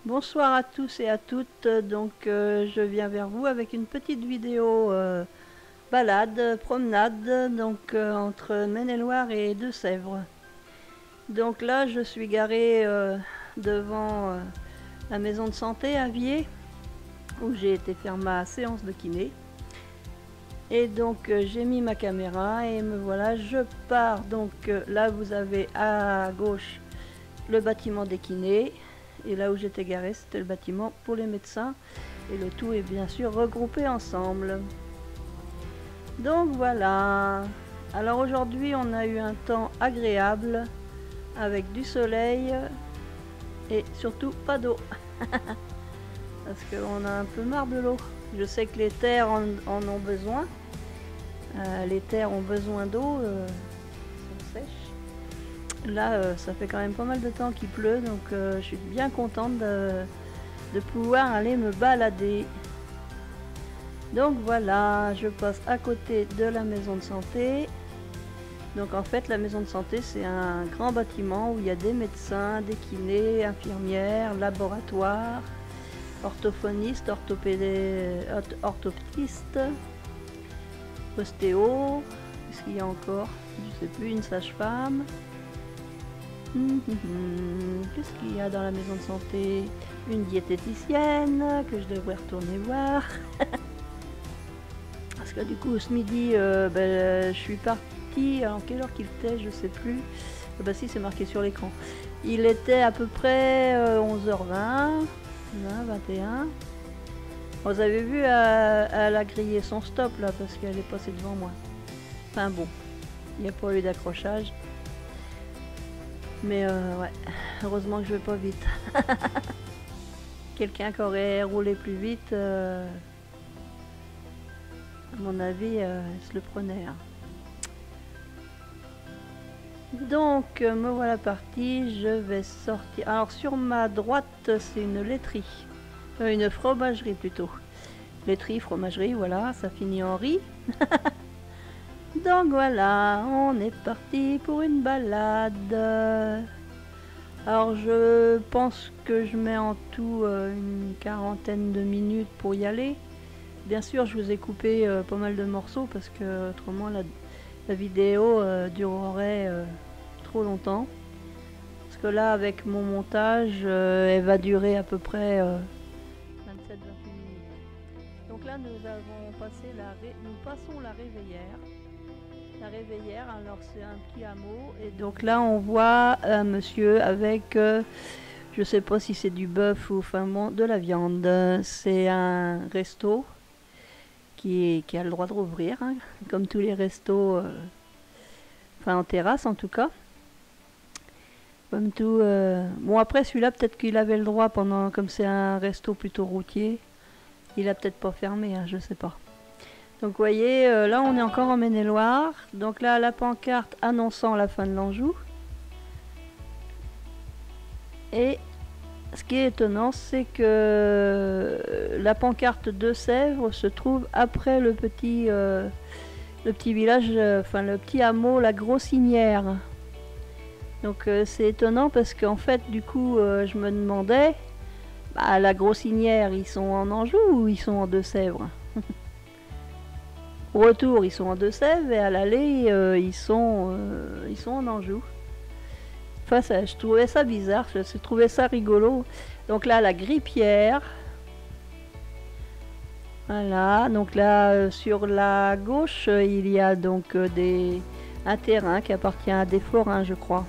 Bonsoir à tous et à toutes, je viens vers vous avec une petite vidéo balade, promenade, entre Maine-et-Loire et Deux-Sèvres. Donc là je suis garée devant la maison de santé à Viers, où j'ai été faire ma séance de kiné. Et donc j'ai mis ma caméra et me voilà, je pars. Là vous avez à gauche le bâtiment des kinés. Et là où j'étais garée, c'était le bâtiment pour les médecins. Et le tout est bien sûr regroupé ensemble. Donc voilà. Alors aujourd'hui, on a eu un temps agréable avec du soleil et surtout pas d'eau. Parce qu'on a un peu marre de l'eau. Je sais que les terres en ont besoin. Les terres ont besoin d'eau. Sont sèches. Là, ça fait quand même pas mal de temps qu'il pleut, donc je suis bien contente de pouvoir aller me balader. Donc voilà, je passe à côté de la maison de santé. Donc en fait, la maison de santé, c'est un grand bâtiment où il y a des médecins, des kinés, infirmières, laboratoires, orthophonistes, orthoptistes, ostéo, qu'est-ce qu'il y a encore? Je sais plus, une sage-femme. Qu'est-ce qu'il y a dans la maison de santé? Une diététicienne que je devrais retourner voir. Parce que du coup ce midi je suis partie. Alors quelle heure qu'il était, je sais plus. Bah si, c'est marqué sur l'écran. Il était à peu près 11h20, 21. Vous avez vu, elle a grillé son stop là parce qu'elle est passée devant moi. Enfin bon, il n'y a pas eu d'accrochage. Mais ouais, heureusement que je vais pas vite. Quelqu'un qui aurait roulé plus vite, à mon avis, se le prenait. Hein. Donc, me voilà partie, je vais sortir. Alors, sur ma droite, c'est une laiterie. Une fromagerie plutôt. Laiterie, fromagerie, voilà, ça finit en riz. Donc voilà, on est parti pour une balade. Alors je pense que je mets en tout une quarantaine de minutes pour y aller. Bien sûr, je vous ai coupé pas mal de morceaux parce que autrement la vidéo durerait trop longtemps. Parce que là, avec mon montage, elle va durer à peu près 27-28 minutes. Donc là, nous passons la Réveillère. La Réveillère, alors c'est un petit hameau. Et donc là, on voit un monsieur avec, je sais pas si c'est du bœuf ou enfin bon, de la viande. C'est un resto qui a le droit de rouvrir, hein, comme tous les restos, enfin en terrasse en tout cas. Comme tout. Bon après celui-là, peut-être qu'il avait le droit pendant, comme c'est un resto plutôt routier, il a peut-être pas fermé, hein, je sais pas. Donc vous voyez, là on est encore en Maine-et-Loire. Donc là la pancarte annonçant la fin de l'Anjou. Et ce qui est étonnant, c'est que la pancarte de Sèvres se trouve après le petit village, enfin le petit hameau, la Grossinière. Donc c'est étonnant parce qu'en fait du coup je me demandais, bah, la Grossinière ils sont en Anjou ou ils sont en Deux-Sèvres? Au retour, ils sont en Deux-Sèvres et à l'aller, ils sont en Anjou. Enfin, je trouvais ça bizarre, je trouvais ça rigolo. Donc là, la Grippière. Voilà, donc là, sur la gauche, il y a donc un terrain qui appartient à des forains, je crois.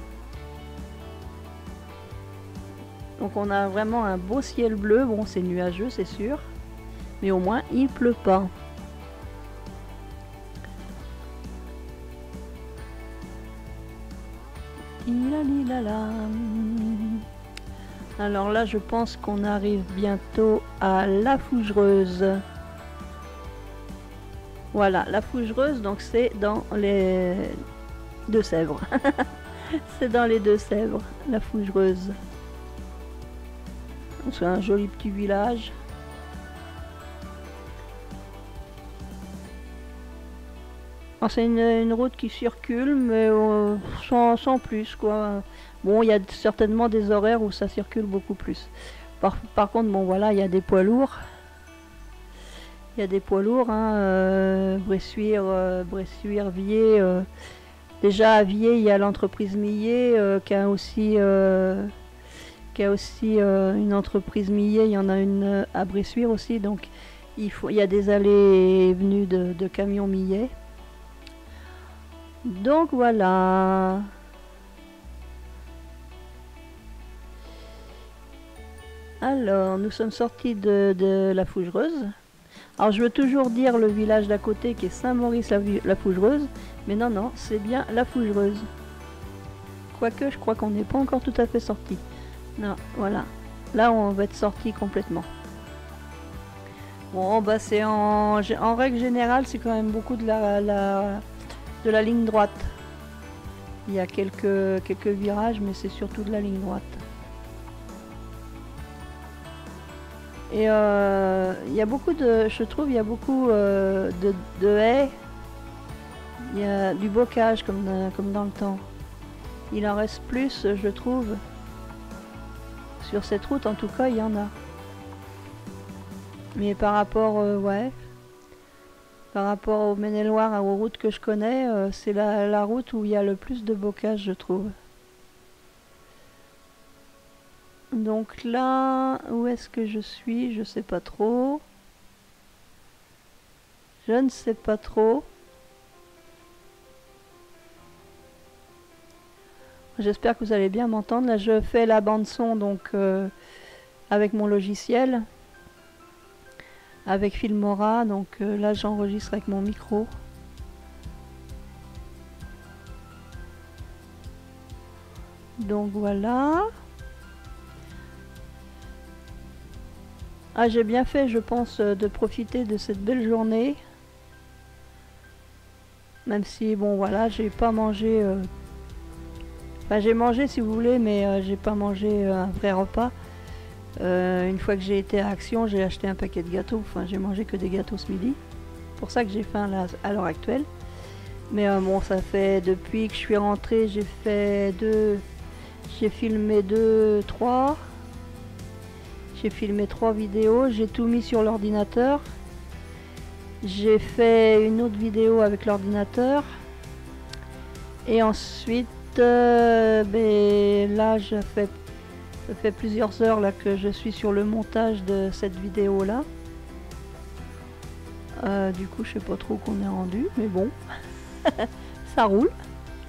Donc on a vraiment un beau ciel bleu. Bon, c'est nuageux, c'est sûr. Mais au moins, il pleut pas. Alors là, je pense qu'on arrive bientôt à la Fougereuse. Voilà, la Fougereuse, donc c'est dans les Deux-Sèvres. C'est dans les Deux-Sèvres, la Fougereuse. C'est un joli petit village. C'est une route qui circule, mais sans plus, quoi. Bon, il y a certainement des horaires où ça circule beaucoup plus. Par contre, bon voilà, il y a des poids lourds. Il y a des poids lourds, hein, Bressuire, Vier. Déjà à Vier, il y a l'entreprise Millet qui a aussi, une entreprise Millet. Il y en a une à Bressuire aussi, donc il y a des allées et venues de camions Millet. Donc voilà. Alors, nous sommes sortis de la Fougereuse. Alors, je veux toujours dire le village d'à côté qui est Saint-Maurice-la-Fougereuse, mais non, non, c'est bien la Fougereuse. Quoique, je crois qu'on n'est pas encore tout à fait sorti. Non, voilà. Là, on va être sorti complètement. Bon, bah c'est en règle générale, c'est quand même beaucoup de la ligne droite. Il y a quelques virages, mais c'est surtout de la ligne droite. Et il y a beaucoup je trouve, il y a beaucoup de haies. Il y a du bocage comme dans le temps. Il en reste plus, je trouve. Sur cette route, en tout cas, il y en a. Mais par rapport, ouais, par rapport au Maine-et-Loire, aux routes que je connais, c'est la route où il y a le plus de bocage, je trouve. Donc là, où est-ce que je suis? Je sais pas trop. Je ne sais pas trop. J'espère que vous allez bien m'entendre. Là, je fais la bande son donc avec mon logiciel, avec Filmora. Donc là, j'enregistre avec mon micro. Donc voilà. Ah, j'ai bien fait, je pense, de profiter de cette belle journée. Même si, bon, voilà, j'ai pas mangé... Enfin, j'ai mangé, si vous voulez, mais j'ai pas mangé un vrai repas. Une fois que j'ai été à Action, j'ai acheté un paquet de gâteaux. Enfin, j'ai mangé que des gâteaux ce midi. C'est pour ça que j'ai faim là, à l'heure actuelle. Mais bon, ça fait... Depuis que je suis rentrée, j'ai fait J'ai filmé 3... J'ai filmé 3 vidéos, j'ai tout mis sur l'ordinateur. J'ai fait une autre vidéo avec l'ordinateur. Et ensuite, là, ça fait plusieurs heures là, que je suis sur le montage de cette vidéo-là. Du coup, je sais pas trop qu'on est rendu, mais bon. Ça roule.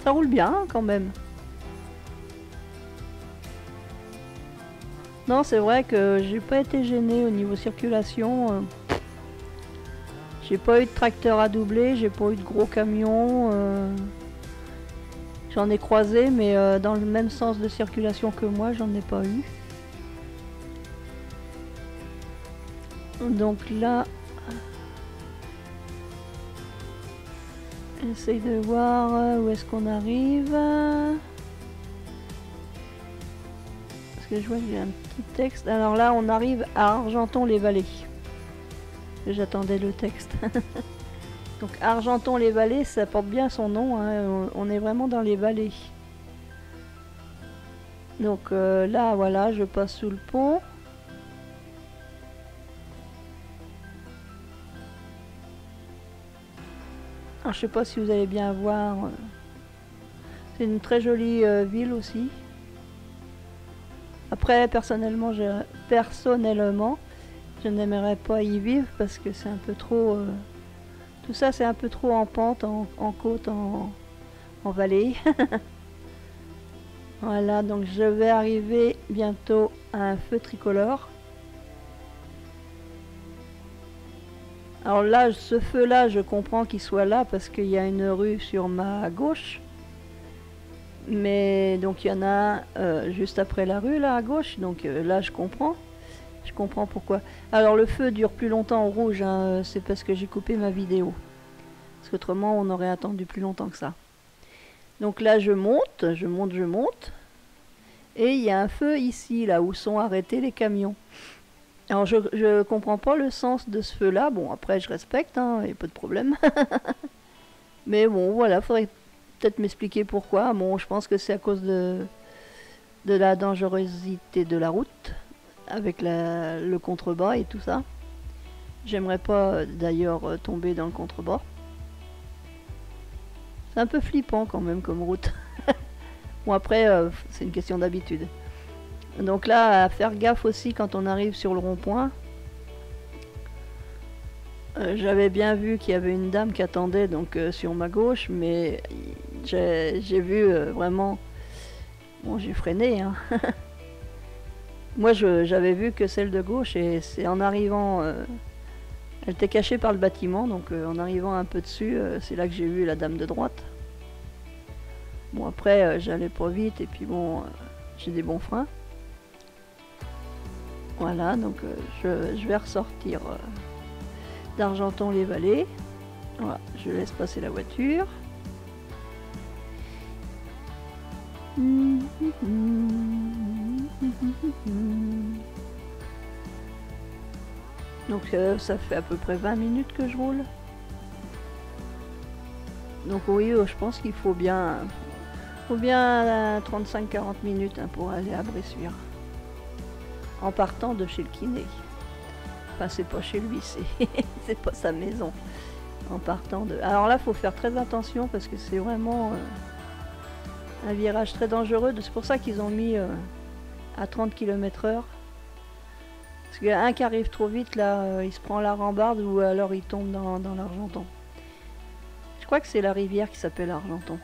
Ça roule bien hein, quand même. Non, c'est vrai que j'ai pas été gênée au niveau circulation. J'ai pas eu de tracteur à doubler, j'ai pas eu de gros camions. J'en ai croisé, mais dans le même sens de circulation que moi, j'en ai pas eu. Donc là, j'essaye de voir où est-ce qu'on arrive. Que je vois qu'il y a un petit texte. Alors là, on arrive à Argenton-les-Vallées. J'attendais le texte. Donc Argenton-les-Vallées, ça porte bien son nom. Hein. On est vraiment dans les vallées. Donc là, voilà, je passe sous le pont. Alors, je sais pas si vous allez bien voir. C'est une très jolie ville aussi. Après, personnellement, je n'aimerais pas y vivre parce que c'est un peu trop... tout ça, c'est un peu trop en pente, en côte, en vallée. Voilà, donc je vais arriver bientôt à un feu tricolore. Alors là, ce feu-là, je comprends qu'il soit là parce qu'il y a une rue sur ma gauche. Mais donc il y en a juste après la rue là à gauche, donc là je comprends pourquoi. Alors le feu dure plus longtemps au rouge, hein, c'est parce que j'ai coupé ma vidéo, parce qu'autrement on aurait attendu plus longtemps que ça. Donc là je monte, et il y a un feu ici là où sont arrêtés les camions. Alors je comprends pas le sens de ce feu là, bon après je respecte, hein, y a pas de problème. Mais bon voilà, faudrait peut-être m'expliquer pourquoi. Bon, je pense que c'est à cause de la dangerosité de la route avec le contrebas et tout ça. J'aimerais pas d'ailleurs tomber dans le contrebas. C'est un peu flippant quand même comme route. Bon après c'est une question d'habitude. Donc là à faire gaffe aussi quand on arrive sur le rond-point. J'avais bien vu qu'il y avait une dame qui attendait donc sur ma gauche, mais j'ai vu vraiment... Bon j'ai freiné hein. Moi j'avais vu que celle de gauche et c'est en arrivant... elle était cachée par le bâtiment, donc en arrivant un peu dessus, c'est là que j'ai vu la dame de droite. Bon après j'allais pas vite et puis bon j'ai des bons freins. Voilà donc je vais ressortir d'Argenton-les-Vallées. Voilà, je laisse passer la voiture. Donc ça fait à peu près 20 minutes que je roule. Donc oui, je pense qu'il faut bien 35-40 minutes hein, pour aller à Bressuire. En partant de chez le kiné. Enfin c'est pas chez lui, c'est pas sa maison. En partant de... Alors là, faut faire très attention parce que c'est vraiment un virage très dangereux. C'est pour ça qu'ils ont mis à 30 km/h. Parce qu'il y a un qui arrive trop vite, là, il se prend la rambarde ou alors il tombe dans l'Argenton. Je crois que c'est la rivière qui s'appelle Argenton.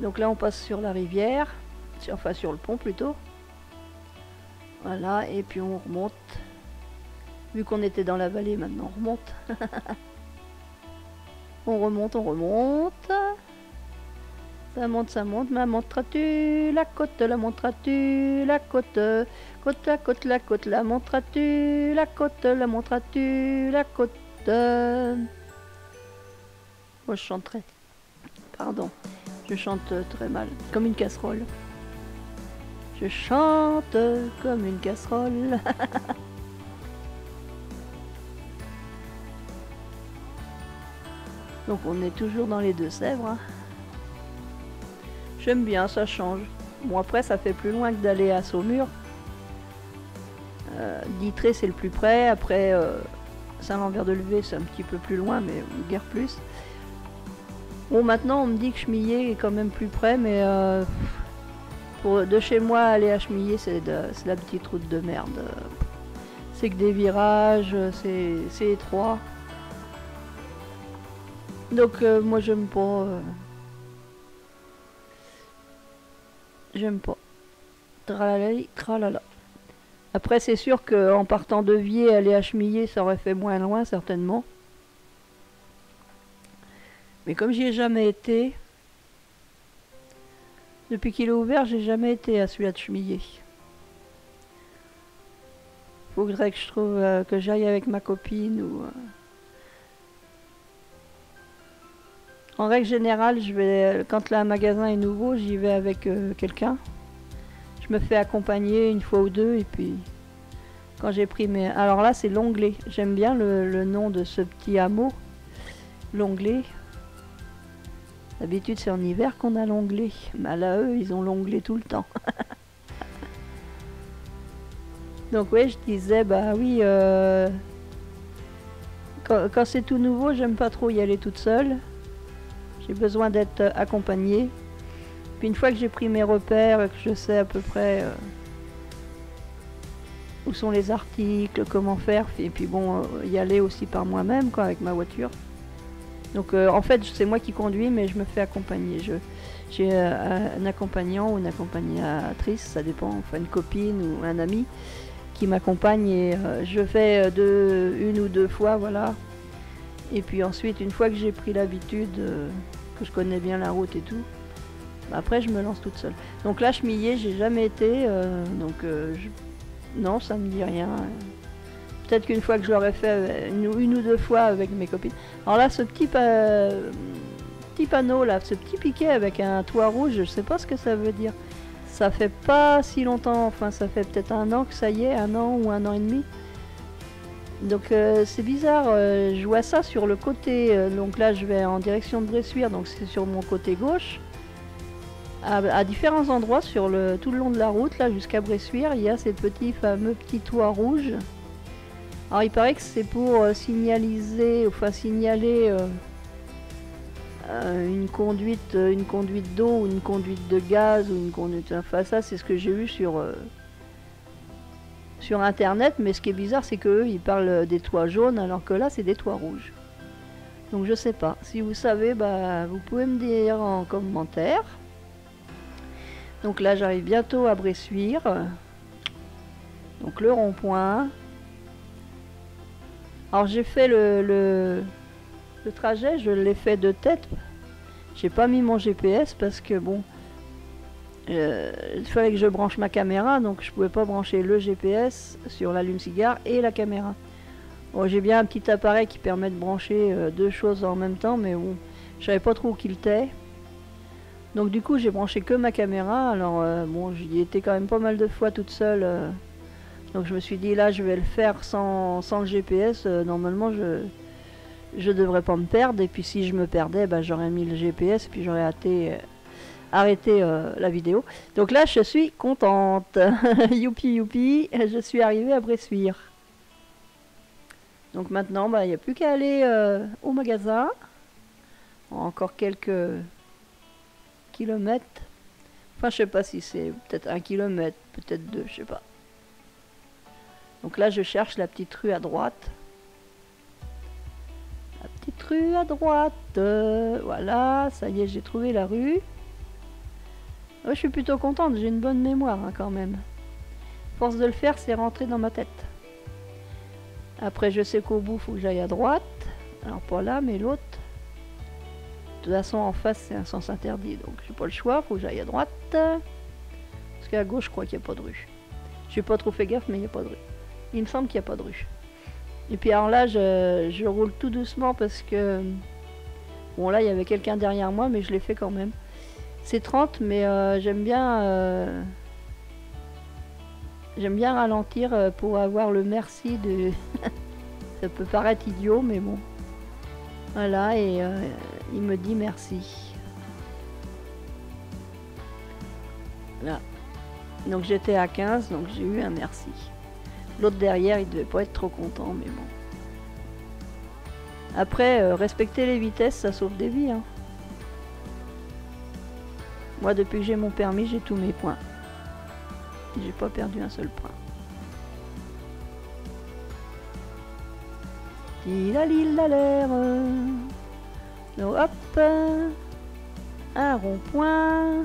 Donc là, on passe sur la rivière, enfin sur le pont plutôt. Voilà, et puis on remonte. Vu qu'on était dans la vallée, maintenant on remonte. On remonte, on remonte. Ça monte, ma monteras-tu la côte, la monteras-tu la côte, côte, la côte, la côte, la monteras-tu la côte, la monteras-tu la côte. Moi je chanterai. Pardon, je chante très mal, comme une casserole. Je chante comme une casserole. Donc on est toujours dans les Deux-Sèvres. Hein. J'aime bien, ça change. Bon après ça fait plus loin que d'aller à Saumur. D'Ytré c'est le plus près. Après Saint-Lambert-de-Levée c'est un petit peu plus loin mais guère plus. Bon maintenant on me dit que Chemillé est quand même plus près mais de chez moi aller à Chemillé c'est la petite route de merde. C'est que des virages, c'est étroit. Donc moi j'aime pas. J'aime pas. Tralali, tralala. Après c'est sûr qu'en partant de Vier, aller à Chemillé, ça aurait fait moins loin certainement. Mais comme j'y ai jamais été, depuis qu'il est ouvert, j'ai jamais été à celui-là de Chemillé. Faudrait que je trouve que j'aille avec ma copine ou. En règle générale, je vais quand un magasin est nouveau, j'y vais avec quelqu'un. Je me fais accompagner une fois ou deux et puis quand j'ai pris mes... Alors là, c'est l'Onglet. J'aime bien le nom de ce petit hameau. L'Onglet. D'habitude, c'est en hiver qu'on a l'Onglet. Mais là, eux, ils ont l'Onglet tout le temps. Donc oui, je disais, bah oui, quand c'est tout nouveau, j'aime pas trop y aller toute seule. J'ai besoin d'être accompagnée. Puis une fois que j'ai pris mes repères, que je sais à peu près où sont les articles, comment faire, et puis bon, y aller aussi par moi-même, quoi, avec ma voiture. Donc en fait, c'est moi qui conduis, mais je me fais accompagner. J'ai un accompagnant ou une accompagnatrice, ça dépend, enfin une copine ou un ami qui m'accompagne et je fais une ou deux fois, voilà. Et puis ensuite, une fois que j'ai pris l'habitude, que je connais bien la route et tout, bah après je me lance toute seule. Donc là, Chemillé, j'ai jamais été, non, ça me dit rien. Peut-être qu'une fois que je l'aurais fait une ou deux fois avec mes copines. Alors là, ce petit panneau là, ce petit piquet avec un toit rouge, je sais pas ce que ça veut dire. Ça fait pas si longtemps, enfin ça fait peut-être un an que ça y est, un an ou un an et demi. Donc c'est bizarre, je vois ça sur le côté, donc là je vais en direction de Bressuire, donc c'est sur mon côté gauche. à différents endroits sur tout le long de la route, là jusqu'à Bressuire, il y a ces fameux petits toits rouges. Alors il paraît que c'est pour signaliser, enfin signaler une conduite d'eau ou une conduite de gaz ou une conduite. Enfin ça c'est ce que j'ai eu sur internet, mais ce qui est bizarre c'est qu'eux ils parlent des toits jaunes alors que là c'est des toits rouges. Donc je sais pas. Si vous savez, bah vous pouvez me dire en commentaire. Donc là j'arrive bientôt à Bressuire. Donc le rond-point. Alors j'ai fait le trajet, je l'ai fait de tête. J'ai pas mis mon GPS parce que bon, il fallait que je branche ma caméra, donc je pouvais pas brancher le GPS sur l'allume-cigare et la caméra. Bon, j'ai bien un petit appareil qui permet de brancher deux choses en même temps, mais bon, je savais pas trop où qu'il était. Donc du coup j'ai branché que ma caméra. Alors bon, j'y étais quand même pas mal de fois toute seule. Donc je me suis dit là je vais le faire sans le GPS. Normalement je devrais pas me perdre. Et puis si je me perdais, bah, j'aurais mis le GPS et puis j'aurais arrêté la vidéo. Donc là je suis contente. Youpi youpi, je suis arrivée à Bressuire. Donc maintenant bah, il n'y a plus qu'à aller au magasin. Encore quelques kilomètres. Enfin je sais pas si c'est peut-être 1 kilomètre, peut-être 2, je sais pas. Donc là je cherche la petite rue à droite. La petite rue à droite. Voilà, ça y est, j'ai trouvé la rue. Ouais, je suis plutôt contente, j'ai une bonne mémoire hein, quand même. Force de le faire, c'est rentré dans ma tête. Après je sais qu'au bout, il faut que j'aille à droite. Alors pas là, mais l'autre. De toute façon en face c'est un sens interdit, donc j'ai pas le choix, faut que j'aille à droite. Parce qu'à gauche je crois qu'il n'y a pas de rue. J'ai pas trop fait gaffe mais il n'y a pas de rue. Il me semble qu'il n'y a pas de rue. Et puis alors là je roule tout doucement parce que... Bon là il y avait quelqu'un derrière moi mais je l'ai fait quand même. C'est 30 mais j'aime bien ralentir pour avoir le merci de... Ça peut paraître idiot mais bon. Voilà et il me dit merci. Là. Donc j'étais à 15, donc j'ai eu un merci. L'autre derrière, il devait pas être trop content, mais bon. Après, respecter les vitesses, ça sauve des vies. Hein. Moi, depuis que j'ai mon permis, j'ai tous mes points. J'ai pas perdu un seul point. L'air. Donc hop, un rond-point.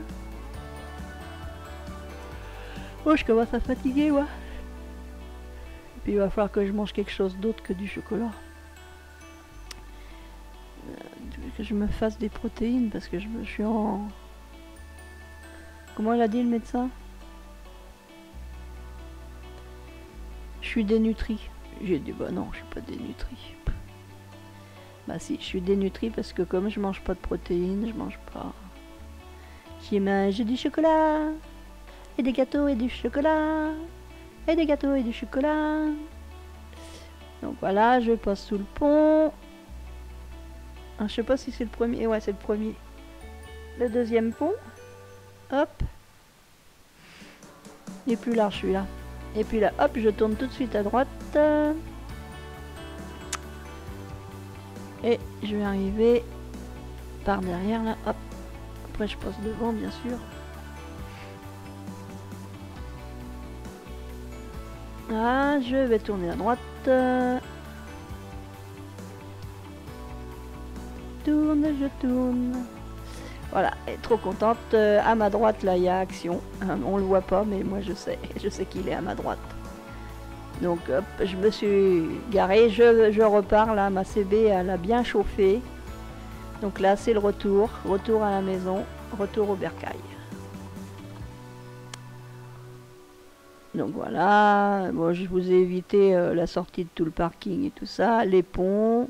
Oh, je commence à fatiguer, ouais. Et puis il va falloir que je mange quelque chose d'autre que du chocolat. Que je me fasse des protéines parce que je suis en... Comment l'a dit le médecin? Je suis dénutrie. J'ai dit bah non, je suis pas dénutrie. Bah si, je suis dénutrie parce que comme je mange pas de protéines, je mange pas... J'ai mangé du chocolat et des gâteaux et du chocolat et des gâteaux et du chocolat. Donc voilà, je passe sous le pont. Ah, je sais pas si c'est le premier. Ouais, c'est le premier. Le deuxième pont. Hop. Il est plus large celui-là. Et puis là, hop, je tourne tout de suite à droite. Et je vais arriver par derrière là. Hop. Après, je passe devant, bien sûr. Ah, je vais tourner à droite. Tourne, je tourne. Voilà, elle est trop contente. À ma droite, là, il y a Action. On le voit pas, mais moi, je sais. Je sais qu'il est à ma droite. Donc, hop, je me suis garée. Je repars, là. Ma CB, elle a bien chauffé. Donc là, c'est le retour. Retour à la maison. Retour au bercail. Donc voilà. Bon, je vous ai évité la sortie de tout le parking et tout ça. Les ponts.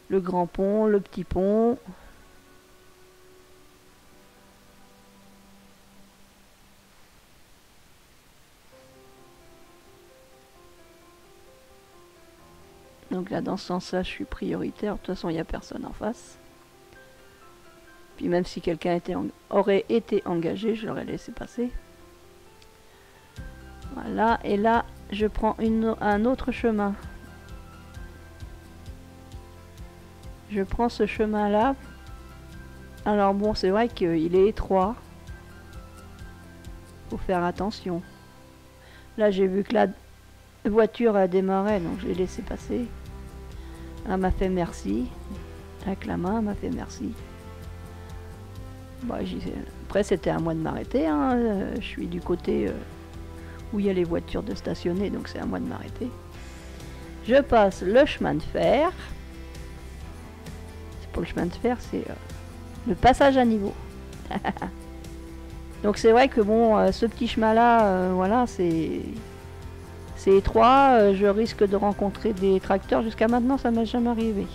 Le grand pont, le petit pont. Donc là, dans ce sens-là, je suis prioritaire. De toute façon, il n'y a personne en face. Puis même si quelqu'un aurait été engagé, je l'aurais laissé passer. Voilà, et là, je prends un autre chemin. Je prends ce chemin-là. Alors bon, c'est vrai qu'il est étroit. Faut faire attention. Là, j'ai vu que la voiture a démarré, donc je l'ai laissé passer. Elle m'a fait merci. Avec la main, elle m'a fait merci. Bah, après, c'était à moi de m'arrêter. Hein. Je suis du côté où il y a les voitures de stationner, donc c'est à moi de m'arrêter. Je passe le chemin de fer. C'est pas le chemin de fer, c'est le passage à niveau. Donc c'est vrai que bon, ce petit chemin-là, voilà, c'est étroit. Je risque de rencontrer des tracteurs. Jusqu'à maintenant, ça m'est jamais arrivé.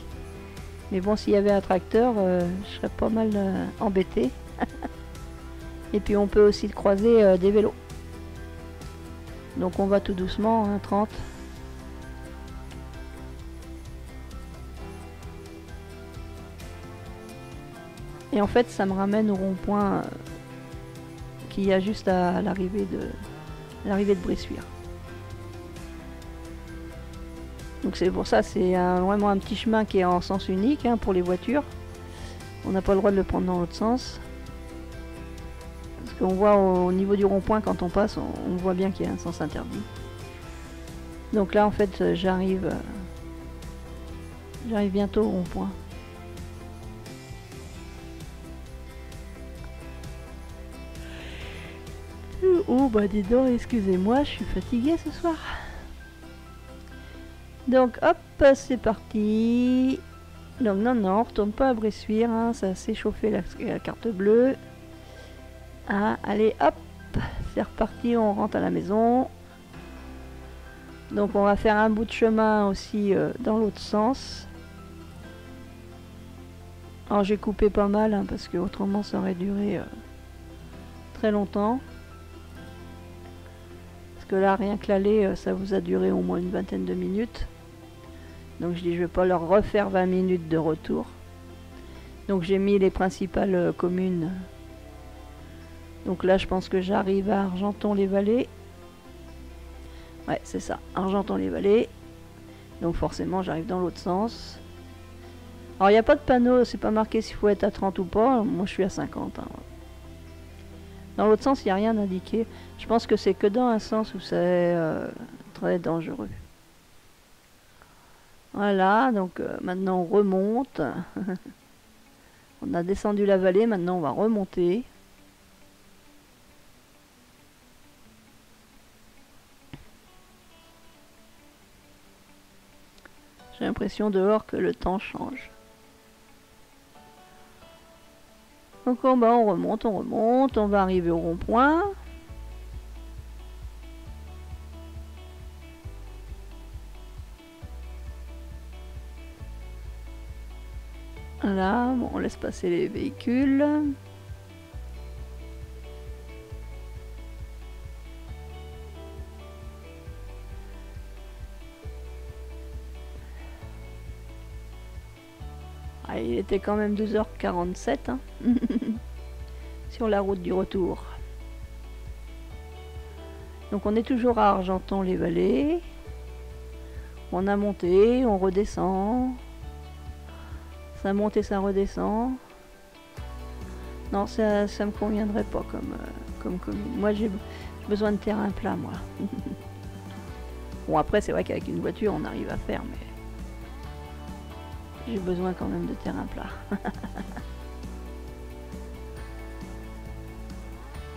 Mais bon, s'il y avait un tracteur, je serais pas mal embêté. Et puis on peut aussi croiser des vélos. Donc on va tout doucement, hein, 30. Et en fait, ça me ramène au rond-point qu'il y a juste à l'arrivée de Bressuire. Donc c'est pour ça, c'est vraiment un petit chemin qui est en sens unique hein, pour les voitures. On n'a pas le droit de le prendre dans l'autre sens. Parce qu'on voit au niveau du rond-point, quand on passe, on voit bien qu'il y a un sens interdit. Donc là, en fait, j'arrive bientôt au rond-point. Oh bah dis donc, excusez-moi, je suis fatiguée ce soir. Donc hop, c'est parti. Donc non, on retourne pas à Bressuire, hein, ça s'est chauffé la carte bleue. Ah, allez hop, c'est reparti, on rentre à la maison. Donc on va faire un bout de chemin aussi dans l'autre sens. Alors j'ai coupé pas mal, hein, parce que autrement ça aurait duré très longtemps. Parce que là, rien que l'aller, ça vous a duré au moins une vingtaine de minutes. Donc je dis, je vais pas leur refaire 20 minutes de retour. Donc j'ai mis les principales communes. Donc là, je pense que j'arrive à Argenton-les-Vallées. Ouais, c'est ça, Argenton-les-Vallées. Donc forcément, j'arrive dans l'autre sens. Alors il n'y a pas de panneau, c'est pas marqué s'il faut être à 30 ou pas. Moi, je suis à 50. Hein. Dans l'autre sens, il n'y a rien indiqué. Je pense que c'est que dans un sens où c'est très dangereux. Voilà, donc maintenant on remonte. On a descendu la vallée, maintenant on va remonter. J'ai l'impression dehors que le temps change. Donc on remonte, on va arriver au rond-point. Là, bon, on laisse passer les véhicules. Ah, il était quand même 2h47 hein, sur la route du retour. Donc on est toujours à Argenton-les-Vallées. On a monté, on redescend. Ça monte et ça redescend. Non, ça me conviendrait pas comme commune. Moi j'ai besoin de terrain plat, moi. Bon après c'est vrai qu'avec une voiture on arrive à faire, mais j'ai besoin quand même de terrain plat.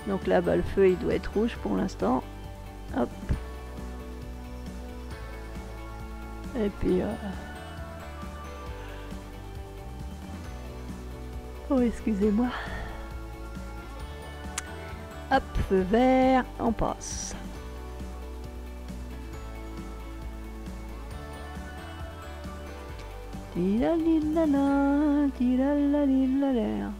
Donc là bas le feu il doit être rouge pour l'instant. Hop. Et puis oh excusez-moi. Hop, feu vert, on passe. Tilalilala, tilalalilala.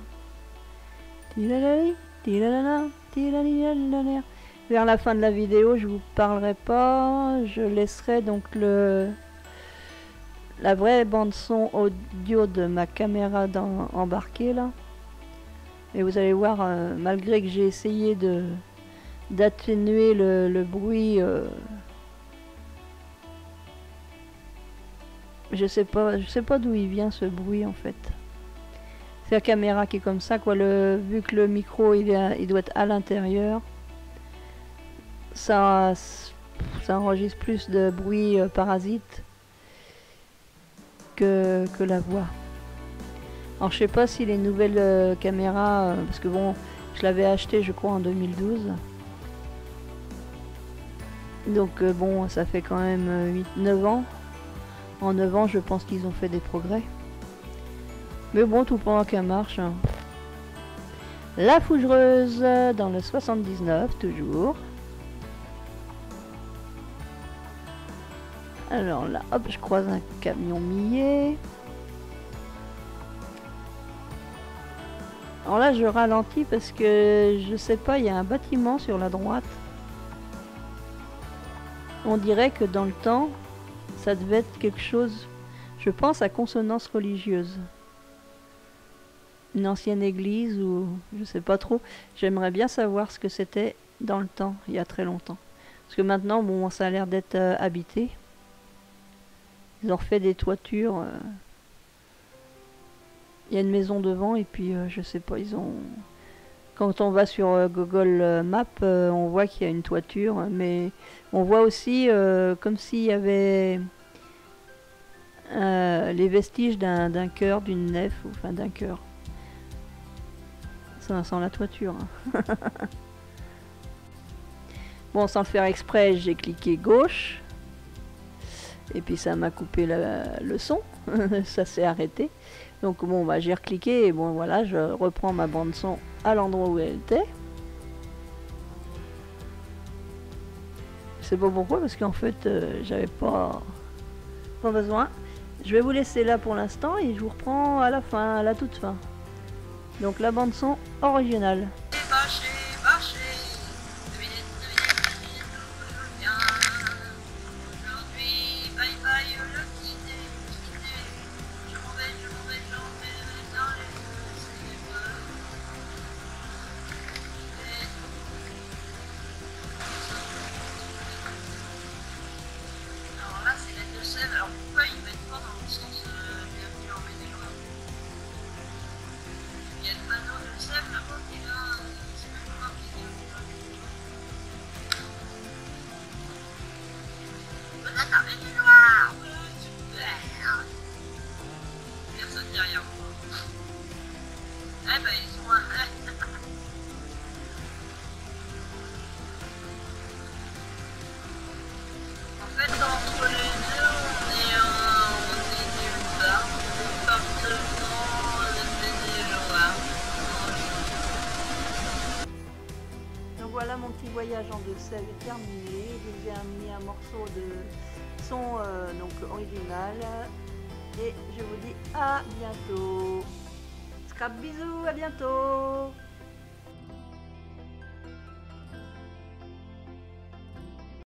Tilalali, tilalala, tilalilala. Vers la fin de la vidéo, je vous parlerai pas, je laisserai donc la vraie bande son audio de ma caméra embarquée là. Et vous allez voir, malgré que j'ai essayé d'atténuer le bruit, je sais pas d'où il vient ce bruit en fait. C'est la caméra qui est comme ça, quoi. Vu que le micro il doit être à l'intérieur, ça enregistre plus de bruit parasite que la voix. Alors je sais pas si les nouvelles caméras, parce que bon, je l'avais acheté je crois en 2012. Donc bon, ça fait quand même 8-9 ans. En 9 ans, je pense qu'ils ont fait des progrès. Mais bon, tout pendant qu'elle marche. Hein. La Fougereuse dans le 79, toujours. Alors là, hop, je croise un camion millet. Alors là, je ralentis parce que je sais pas, il y a un bâtiment sur la droite. On dirait que dans le temps, ça devait être quelque chose, je pense, à consonance religieuse. Une ancienne église ou je sais pas trop. J'aimerais bien savoir ce que c'était dans le temps, il y a très longtemps. Parce que maintenant, bon, ça a l'air d'être habité. Ils ont refait des toitures. Il y a une maison devant et puis je sais pas, ils ont... Quand on va sur Google Maps, on voit qu'il y a une toiture, mais on voit aussi comme s'il y avait les vestiges d'un chœur, d'une nef, ou enfin d'un chœur. Ça sent la toiture. Hein. Bon, sans le faire exprès, j'ai cliqué gauche. Et puis ça m'a coupé le son. Ça s'est arrêté. Donc bon, bah, j'ai recliqué et bon voilà, je reprends ma bande son à l'endroit où elle était. Je sais pas pourquoi, parce qu'en fait, j'avais pas besoin. Je vais vous laisser là pour l'instant et je vous reprends à la fin, à la toute fin. Donc la bande son originale. Alors pourquoi ils mettent pas dans le sens bienvenue en Maine-et-Loire? Il y a le panneau de Sèvres là-bas qui est là, c'est même pas marqué bienvenue. Vous êtes en Maine-et-Loire! Super! Personne derrière moi. Eh ben ils sont un... En fait entre les deux on est nulle part. Département de Maine-et-Loire. Donc voilà, mon petit voyage en Deux-Sèvres est terminé. Je vous ai mis un morceau de son donc original. Et je vous dis à bientôt. Scrap bisous, à bientôt.